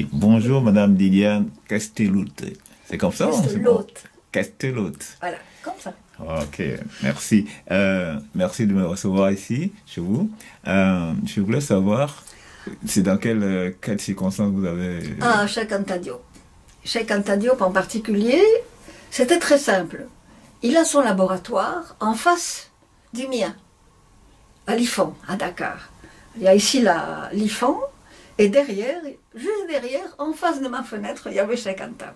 Oui, bonjour Madame Liliane Castellout. C'est comme ça? Castellout. Castellout. Voilà, comme ça. Ok, merci. Merci de me recevoir ici, chez vous. Je voulais savoir, c'est dans quelles circonstances vous avez... Ah, Cheikh Anta Diop. Cheikh Anta Diop en particulier, c'était très simple. Il a son laboratoire en face du mien, à l'IFAN, à Dakar. Il y a ici l'IFAN, et derrière, juste derrière, en face de ma fenêtre, il y avait Cheikh Anta.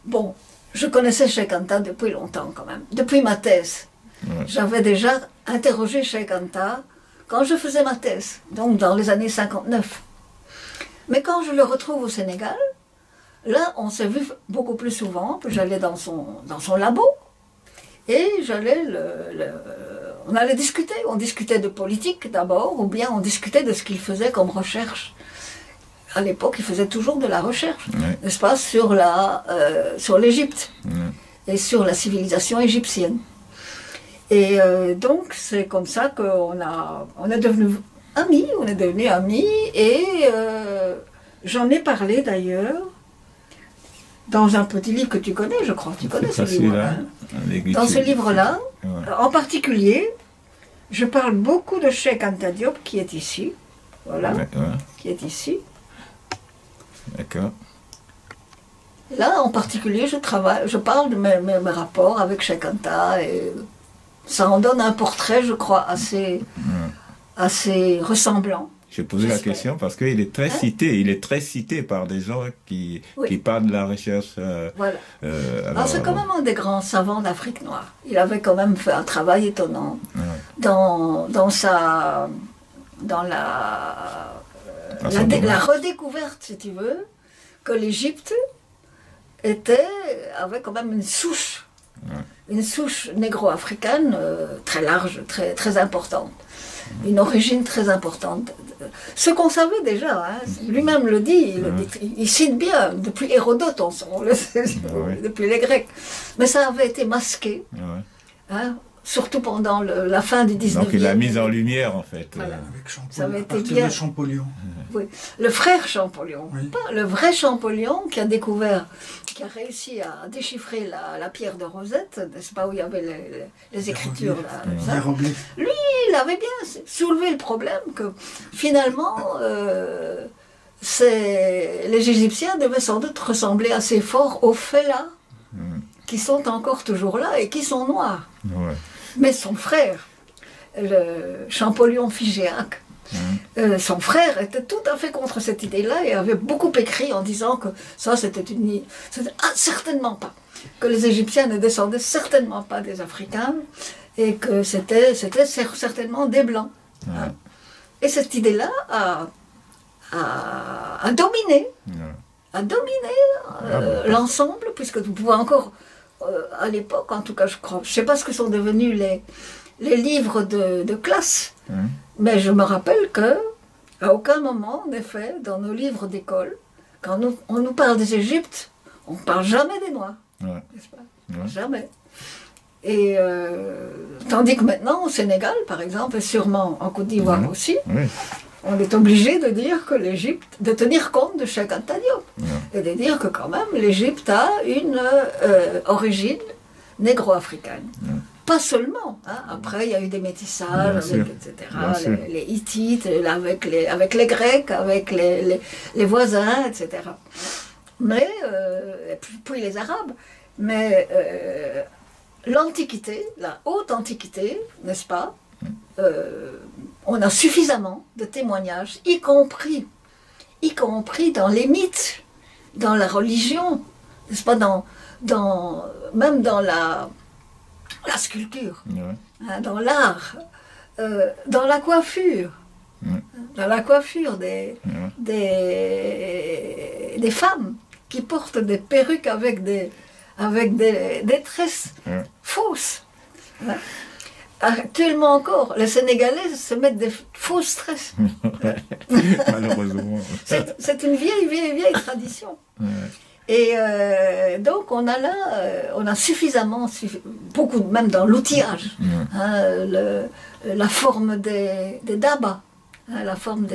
Bon, je connaissais Cheikh Anta depuis longtemps quand même, depuis ma thèse. Ouais. J'avais déjà interrogé Cheikh Anta quand je faisais ma thèse, donc dans les années 59. Mais quand je le retrouve au Sénégal, là, on s'est vu beaucoup plus souvent, j'allais dans son labo, et j'allais on allait discuter, on discutait de politique d'abord, ou bien on discutait de ce qu'il faisait comme recherche. À l'époque, il faisait toujours de la recherche, n'est-ce pas, sur l'Égypte et sur la civilisation égyptienne. Et donc, c'est comme ça qu'on est devenus amis, et j'en ai parlé d'ailleurs dans un petit livre que tu connais, je crois. Tu connais ce livre-là. Dans ce livre-là, en particulier, je parle beaucoup de Cheikh Anta Diop qui est ici. Voilà. Qui est ici. D'accord. Là, en particulier, je parle de mes rapports avec Cheikh Anta, et ça en donne un portrait, je crois, assez ressemblant. J'ai posé la question parce qu'il est très cité, il est très cité par des gens qui parlent de la recherche. Voilà. Alors c'est quand même un des grands savants d'Afrique noire. Il avait quand même fait un travail étonnant dans la redécouverte, si tu veux, que l'Égypte avait quand même une souche négro-africaine très large, très importante. Une origine très importante. Ce qu'on savait déjà, hein, lui-même le dit, il cite bien, depuis Hérodote, on le sait, depuis les Grecs. Mais ça avait été masqué, hein, surtout pendant la fin du 19e. Donc il l'a mise en lumière, en fait. Voilà. Avec Champollion, ça avait été bien. Champollion. Oui. Le frère Champollion, pas le vrai Champollion qui a réussi à déchiffrer la pierre de Rosette, n'est-ce pas, où il y avait les écritures. Lui, il avait bien soulevé le problème que finalement, les Égyptiens devaient sans doute ressembler assez fort aux Fellahs, qui sont encore toujours là et qui sont noirs. Mais son frère, le Champollion Figéac, son frère était tout à fait contre cette idée-là et avait beaucoup écrit en disant que ça, c'était certainement pas, que les Égyptiens ne descendaient certainement pas des Africains et que c'était certainement des Blancs. Et cette idée-là a dominé, l'ensemble, puisque vous pouvez encore, à l'époque, en tout cas, je crois, je ne sais pas ce que sont devenus les livres de classe. Mais je me rappelle qu'à aucun moment, en effet, dans nos livres d'école, quand on nous parle des Égyptes, on ne parle jamais des Noirs, n'est-ce pas? Jamais. Et tandis que maintenant, au Sénégal, par exemple, et sûrement en Côte d'Ivoire aussi, on est obligé de dire que l'Égypte, de tenir compte de Cheikh Anta Diop, et de dire que quand même, l'Égypte a une origine négro-africaine. Pas seulement, hein. Après il y a eu des métissages, etc., les Hittites, avec les Grecs, avec les voisins, etc. Mais, puis les Arabes. Mais l'Antiquité, la haute Antiquité, n'est-ce pas, on a suffisamment de témoignages, y compris dans les mythes, dans la religion, n'est-ce pas, même dans la sculpture, hein, dans l'art, dans la coiffure, des femmes qui portent des perruques avec des tresses fausses. Hein. Actuellement encore, les Sénégalais se mettent des fausses tresses. Malheureusement. C'est une vieille tradition. Et donc on a suffisamment, beaucoup, même dans l'outillage, hein, la forme des dabas, hein, la forme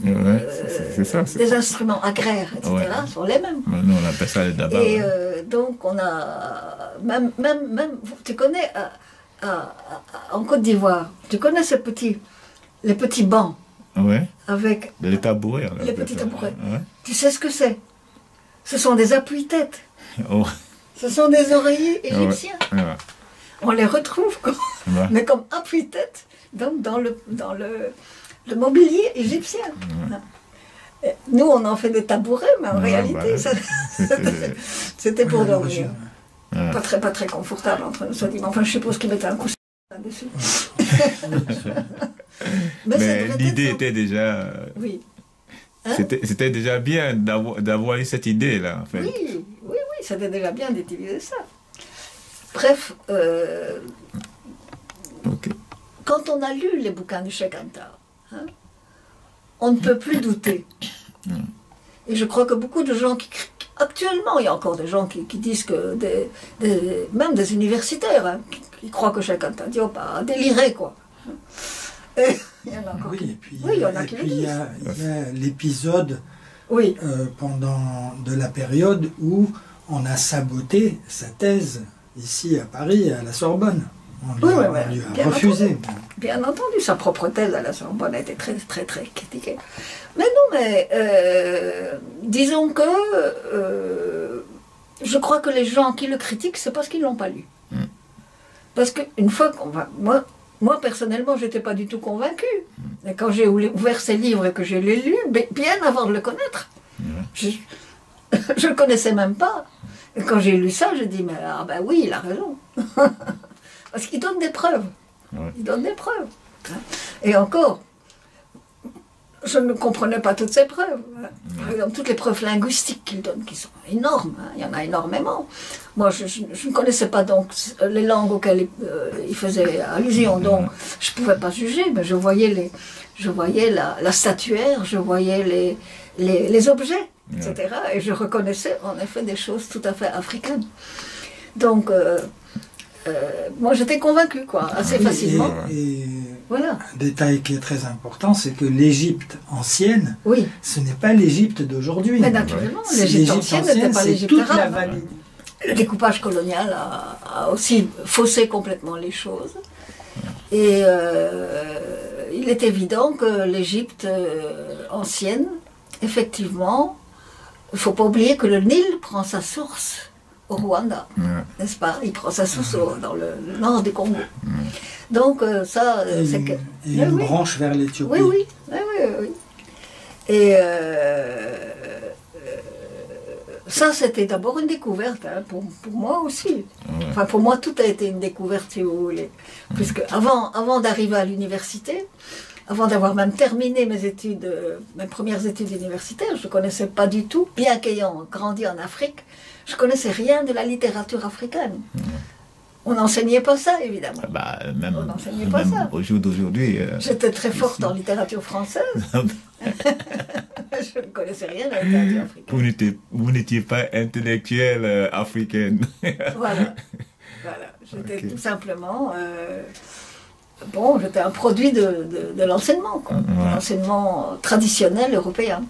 Ouais, c'est ça. des instruments agraires, etc., Ouais. sont les mêmes. Nous, on appelle ça le daba. Et Ouais. donc, on a. Même, tu connais, en Côte d'Ivoire, tu connais les petits bancs Ouais. avec. Les tabourets. on Les appelle petits ça. tabourets. Ouais. Tu sais ce que c'est? Ce sont des appuis-têtes. Oh. Ce sont des oreillers égyptiens. Ouais. On les retrouve, Ouais. mais comme appui-tête, donc dans le mobilier égyptien. Et nous, on en fait des tabourets, mais en Ouais, réalité, bah, c'était pour Ouais, dormir. Ouais. Pas très confortable entre nous, soit dit. Mais enfin, je suppose qu'ils mettaient un coussin là-dessus. Mais ça Mais devrait l'idée être- était déjà. Oui. Hein? C'était déjà bien d'avoir eu cette idée-là, en fait. Oui, c'était déjà bien d'utiliser ça. Bref, Ok. quand on a lu les bouquins du Cheikh Anta, hein, on ne peut plus douter. Et je crois que beaucoup de gens actuellement, il y a encore des gens qui disent que, même des universitaires, hein, qui croient que Cheikh Anta Diop a déliré, quoi. Et il y en a encore Oui, qui... et puis, Oui, il y en a qui le il y a l'épisode Oui, pendant de la période où on a saboté sa thèse ici à Paris, à la Sorbonne. On lui, Oui, a- oui, on lui a bien refusé. bien entendu, sa propre thèse à la Sorbonne a été très, très, très critiquée. Mais non, mais disons que je crois que les gens qui le critiquent, c'est parce qu'ils ne l'ont pas lu. Parce qu'une fois qu'on va... Moi, personnellement, je n'étais pas du tout convaincue. Et quand j'ai ouvert ces livres et que je les lus, bien avant de le connaître, je ne le connaissais même pas. Et quand j'ai lu ça, je dis, mais ah ben oui, il a raison. Parce qu'il donne des preuves. Ouais. Il donne des preuves. Hein. Et encore, je ne comprenais pas toutes ces preuves. Hein. Par exemple, toutes les preuves linguistiques qu'il donne, qui sont énormes. Hein. Il y en a énormément. Moi, je ne connaissais pas donc les langues auxquelles il faisait allusion. Donc, je ne pouvais pas juger, mais je voyais la statuaire, je voyais les objets, etc. Et je reconnaissais en effet des choses tout à fait africaines. Donc, moi, j'étais convaincue, quoi, assez Oui, facilement. Et Voilà. un détail qui est très important, c'est que l'Égypte ancienne, Oui. ce n'est pas l'Égypte d'aujourd'hui. Mais naturellement, C'est l'Égypte ancienne n'était pas c'est l'Égypte toute la arabe. vallée. Le découpage colonial a aussi faussé complètement les choses. Et il est évident que l'Égypte ancienne, effectivement, il ne faut pas oublier que le Nil prend sa source au Rwanda, n'est-ce pas? Il prend sa source dans le nord du Congo. Donc ça, Et c'est une, que... et Mais une oui. branche vers l'Éthiopie. Oui. Et ça, c'était d'abord une découverte, hein, pour moi aussi. Enfin, pour moi, tout a été une découverte, si vous voulez. Puisque avant d'arriver à l'université, avant d'avoir même terminé mes premières études universitaires, je ne connaissais pas du tout, bien qu'ayant grandi en Afrique, je ne connaissais rien de la littérature africaine. On n'enseignait pas ça, évidemment. Bah, même On n'enseignait pas même ça. au jour d'aujourd'hui. J'étais très forte en littérature française. Je ne connaissais rien de la littérature africaine. Vous n'étiez pas intellectuelle africaine. Voilà. J'étais Ok. tout simplement... j'étais un produit de l'enseignement, quoi. Ouais. L'enseignement traditionnel européen.